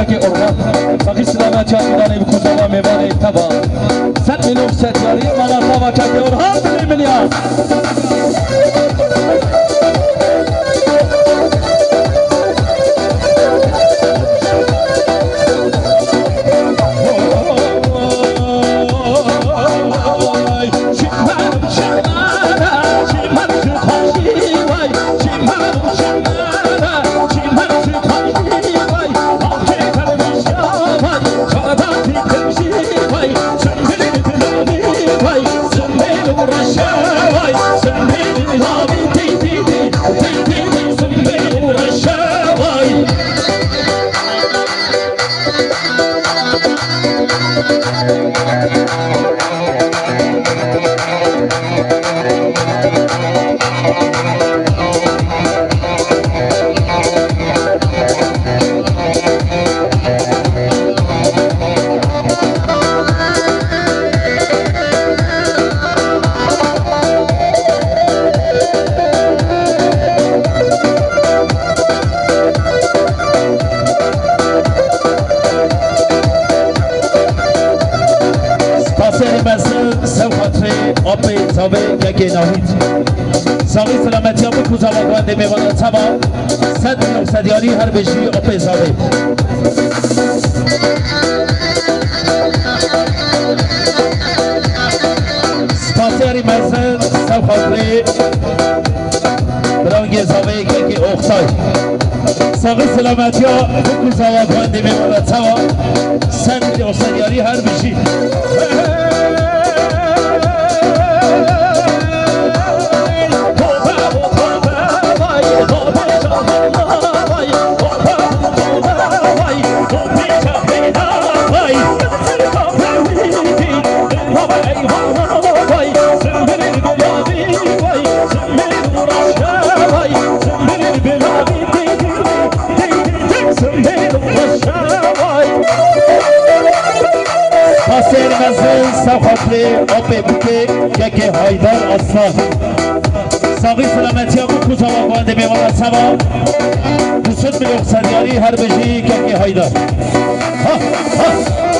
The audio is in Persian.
که اورغان باقی سلامت چاندانی بکوزا و میوانی تبا سن مینوف ستیاری مالا تبا که اورغان دلی منیا آبی تابه یکی ناهید ساقی سلامتی آبی کوزا و گوانده میواند تبا صد میلیون صدیاری هر بشی آبی تابه سپاسیاری مرزن سو خاطری برانگی زاوه یکی اختای ساقی سلامتی آبی کوزا و گوانده میواند تبا صد میلیون صدیاری هر بشی ساخته آب بوته یکی هایدار اصلا ساقی سلامتی ها بود کوزا و گوانده میواند سوا 200 میلیون صدیاری هر بجی یکی هایدار ها ها